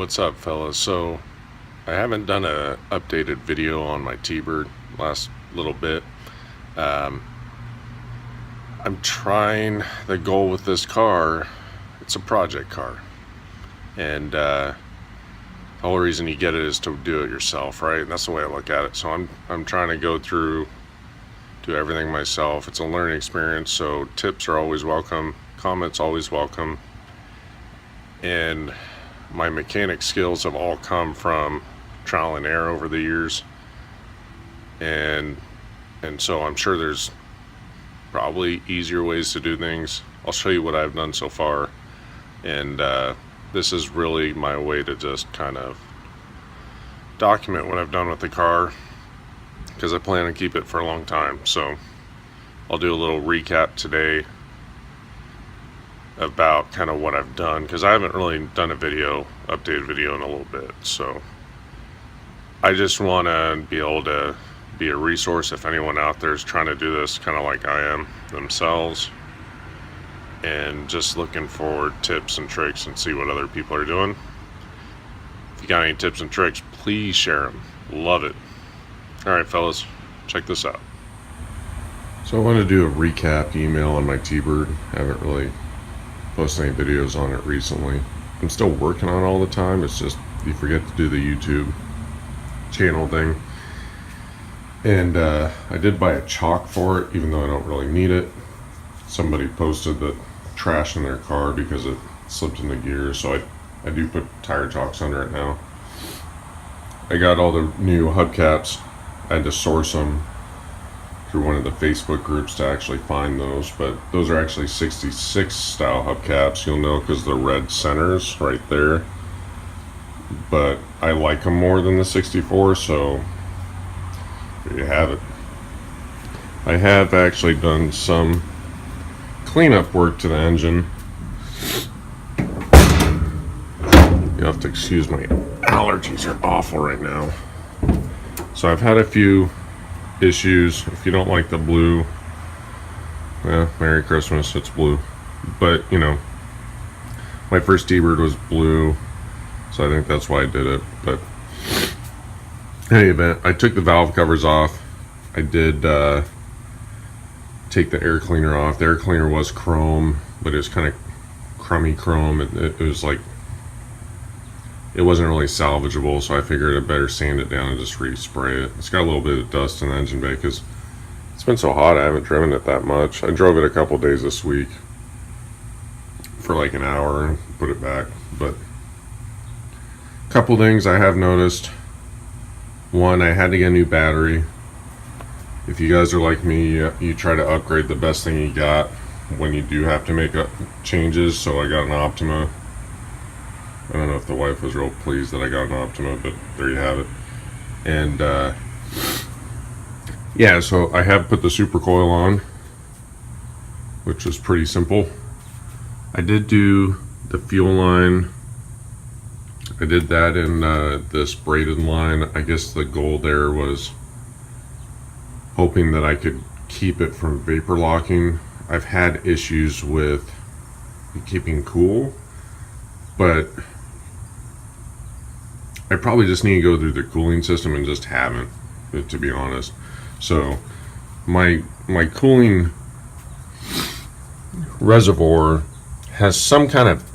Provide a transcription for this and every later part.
What's up, fellas? So I haven't done a updated video on my T-Bird last little bit. um, I'm trying. The goal with this car, it's a project car, and the whole reason you get it is to do it yourself, right? And that's the way I look at it. So I'm trying to go through, do everything myself. It's a learning experience, so tips are always welcome, comments always welcome. And my mechanic skills have all come from trial and error over the years, and so I'm sure there's probably easier ways to do things. I'll show you what I've done so far, and this is really my way to just kind of document what I've done with the car, because I plan to keep it for a long time. So I'll do a little recap today about kind of what I've done, because I haven't really done a updated video in a little bit. So I just want to be able to be a resource if anyone out there is trying to do this kind of like I am themselves, and just looking for tips and tricks and see what other people are doing. If you got any tips and tricks, please share them. Love it. Alright, fellas, check this out. So I want to do a recap email on my T-Bird. I haven't really posted any videos on it recently. I'm still working on it all the time. It's just you forget to do the YouTube channel thing. And I did buy a chock for it, even though I don't really need it. Somebody posted the trash in their car because it slipped in the gear, so I do put tire chocks under it now. I got all the new hubcaps. I had to source them through one of the Facebook groups to actually find those, but those are actually 66 style hubcaps. You'll know because the red centers right there, but I like them more than the 64, so there you have it. I have actually done some cleanup work to the engine. You have to excuse my allergies are awful right now. So I've had a few issues. If you don't like the blue, well, Merry Christmas, it's blue. But you know, my first T-Bird was blue, so I think that's why I did it. But in any event, I took the valve covers off. I did take the air cleaner off. The air cleaner was chrome, but it was kind of crummy chrome. It was like, it wasn't really salvageable, so I figured I'd better sand it down and just respray it. It's got a little bit of dust in the engine bay because it's been so hot I haven't driven it that much. I drove it a couple days this week for like an hour and put it back. But a couple things I have noticed. One, I had to get a new battery. If you guys are like me, you try to upgrade the best thing you got when you do have to make changes. So I got an Optima. I don't know if the wife was real pleased that I got an Optima, but there you have it. And yeah, so I have put the super coil on, which was pretty simple. I did do the fuel line. I did that in this braided line. I guess the goal there was hoping that I could keep it from vapor locking. I've had issues with keeping cool, but I probably just need to go through the cooling system and just haven't, to be honest. So my cooling reservoir has some kind of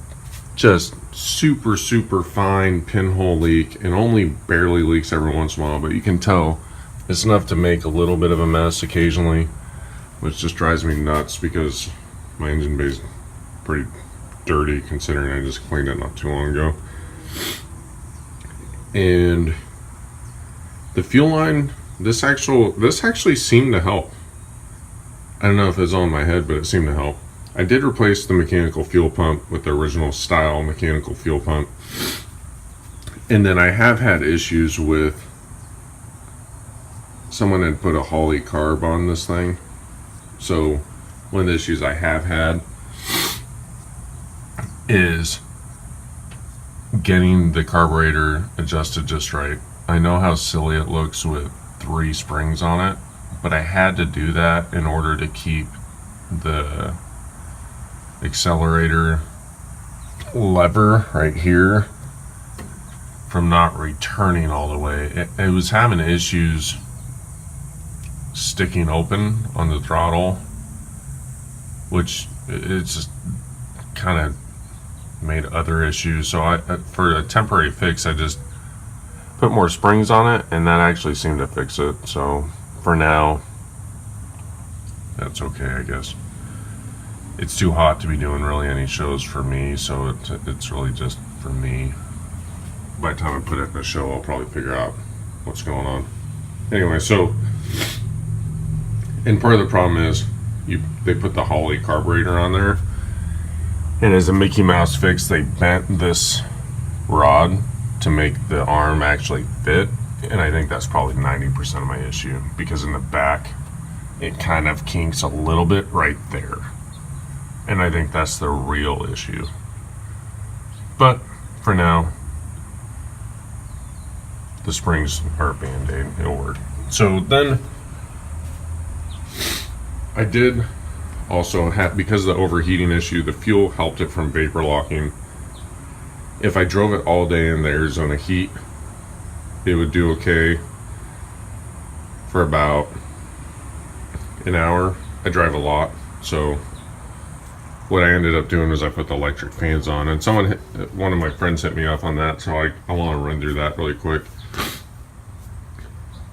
just super fine pinhole leak, and only barely leaks every once in a while, but you can tell it's enough to make a little bit of a mess occasionally, which just drives me nuts because my engine bay is pretty dirty considering I just cleaned it not too long ago. And the fuel line, this actually seemed to help. I don't know if it's on my head, but it seemed to help. I did replace the mechanical fuel pump with the original style mechanical fuel pump. And then I have had issues with, someone had put a Holley carb on this thing. So one of the issues I have had is getting the carburetor adjusted just right. I know how silly it looks with 3 springs on it, but I had to do that in order to keep the accelerator lever right here from not returning all the way. It was having issues sticking open on the throttle, which it's just kind of made other issues. So for a temporary fix, I just put more springs on it, and that actually seemed to fix it. So for now, that's okay, I guess. It's too hot to be doing really any shows for me, so it's really just for me. By the time I put it in the show, I'll probably figure out what's going on. Anyway, so, and part of the problem is they put the Holley carburetor on there, and as a Mickey Mouse fix, they bent this rod to make the arm actually fit, and I think that's probably 90% of my issue, because in the back, it kind of kinks a little bit right there. And I think that's the real issue. But for now, the springs are a band-aid. It'll work. So then I did also have, because of the overheating issue, the fuel helped it from vapor locking. If I drove it all day in the Arizona heat, it would do okay for about an hour. I drive a lot, so what I ended up doing was I put the electric fans on, and one of my friends hit me up on that, so I want to run through that really quick.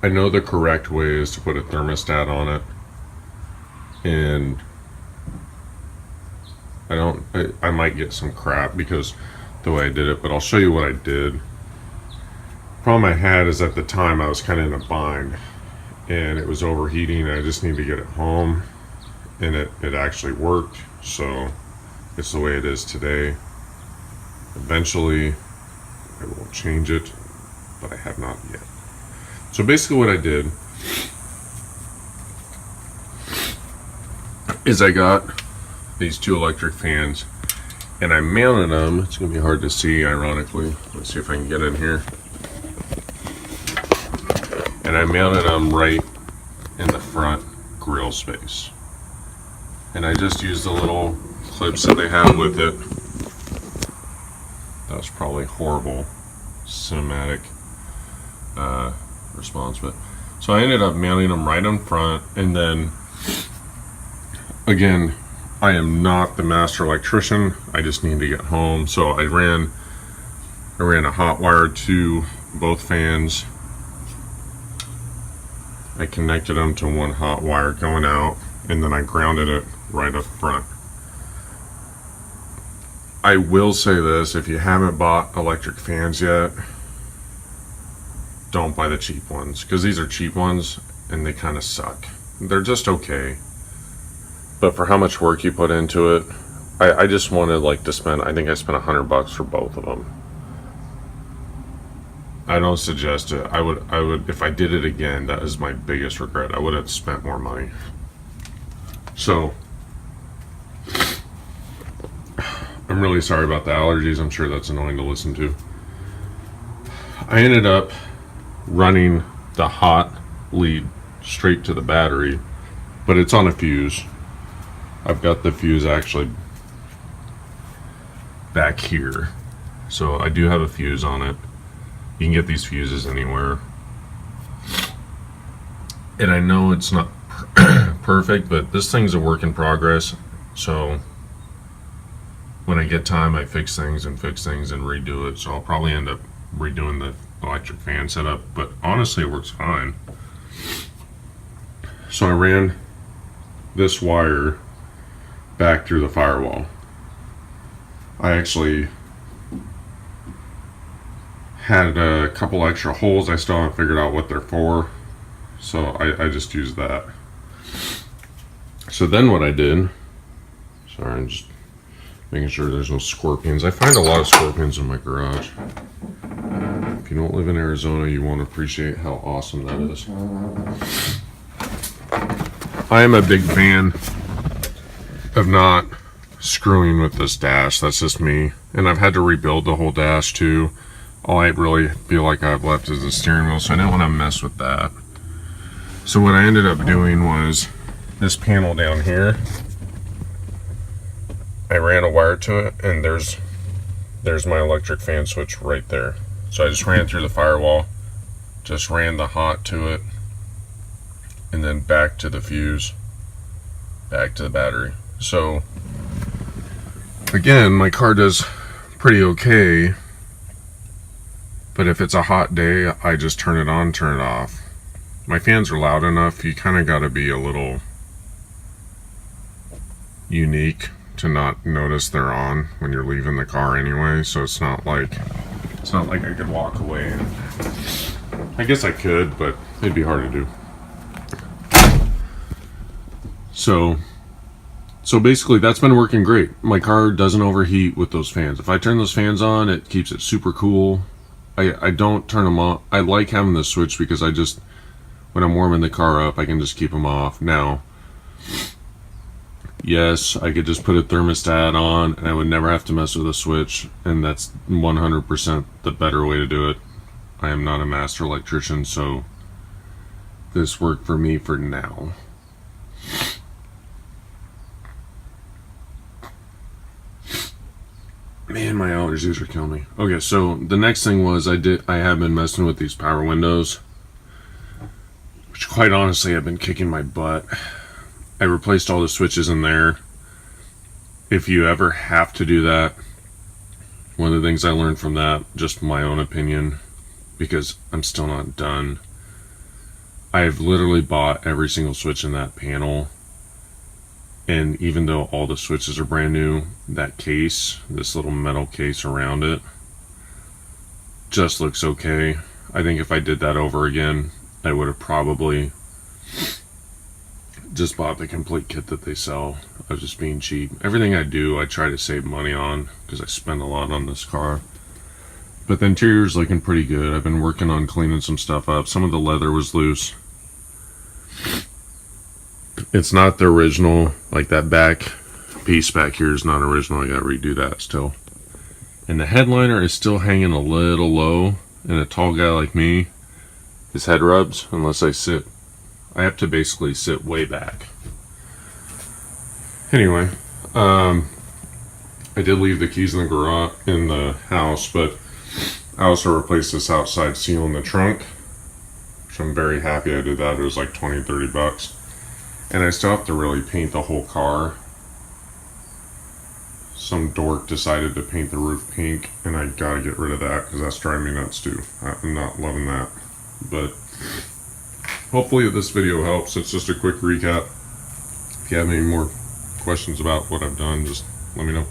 I know the correct way is to put a thermostat on it, and I might get some crap because the way I did it, but I'll show you what I did. Problem I had is at the time I was kind of in a bind, and it was overheating, and I just needed to get it home, and it actually worked. So it's the way it is today. Eventually I will change it, but I have not yet. So basically what I did is I got these two electric fans, and I mounted them. It's gonna be hard to see, ironically. Let's see if I can get in here. And I mounted them right in the front grill space. And I just used the little clips that they have with it. That was probably horrible cinematic response, but so I ended up mounting them right in front. And then again, I am not the master electrician. I just need to get home, so I ran a hot wire to both fans. I connected them to one hot wire going out, and then I grounded it right up front. I will say this, if you haven't bought electric fans yet, don't buy the cheap ones, because these are cheap ones and they kind of suck. They're just okay, but for how much work you put into it, I just wanted to spend, I think I spent $100 for both of them. I don't suggest it. I would, if I did it again, that is my biggest regret. I would have spent more money. So I'm really sorry about the allergies. I'm sure that's annoying to listen to. I ended up running the hot lead straight to the battery, but it's on a fuse. I've got the fuse actually back here. So I do have a fuse on it. You can get these fuses anywhere. And I know it's not perfect, but this thing's a work in progress. So when I get time, I fix things and redo it. So I'll probably end up redoing the electric fan setup, but honestly it works fine. So I ran this wire back through the firewall. I actually had a couple extra holes. I still haven't figured out what they're for, so I just used that. So then what I did, sorry, I'm just making sure there's no scorpions. I find a lot of scorpions in my garage. If you don't live in Arizona, you won't appreciate how awesome that is. I am a big fan of not screwing with this dash. That's just me. And I've had to rebuild the whole dash too. All I really feel like I've left is the steering wheel, so I didn't want to mess with that. So what I ended up doing was this panel down here, I ran a wire to it, and there's my electric fan switch right there. So I just ran through the firewall, just ran the hot to it, and then back to the fuse, back to the battery. So again, my car does pretty okay, but if it's a hot day, I just turn it on, turn it off. My fans are loud enough, you kind of got to be a little unique to not notice they're on when you're leaving the car anyway. So it's not like I could walk away. And I guess I could, but it'd be hard to do. So basically that's been working great. My car doesn't overheat with those fans. If I turn those fans on, it keeps it super cool. I don't turn them on. I like having the switch because I just, when I'm warming the car up, I can just keep them off. Now, yes, I could just put a thermostat on and I would never have to mess with a switch, and that's 100% the better way to do it. I am not a master electrician, so this worked for me for now. Man, my allergies are killing me. Okay, so the next thing was I have been messing with these power windows, which quite honestly have been kicking my butt. I replaced all the switches in there. If you ever have to do that, one of the things I learned from that, just my own opinion, because I'm still not done, I've literally bought every single switch in that panel. And even though all the switches are brand new, that case, this little metal case around it, just looks okay. I think if I did that over again, I would have probably just bought the complete kit that they sell. I was just being cheap. Everything I do, I try to save money on because I spend a lot on this car. But the interior's looking pretty good. I've been working on cleaning some stuff up. Some of the leather was loose. It's not the original, like that back piece back here is not original. I gotta redo that still. And the headliner is still hanging a little low, and a tall guy like me, his head rubs unless I have to basically sit way back. Anyway, I did leave the keys in the garage, in the house, but I also replaced this outside seal in the trunk, which I'm very happy I did that. It was like 20-30 bucks. And I still have to really paint the whole car. Some dork decided to paint the roof pink, and I gotta get rid of that because that's driving me nuts too. I'm not loving that. But hopefully this video helps. It's just a quick recap. If you have any more questions about what I've done, just let me know.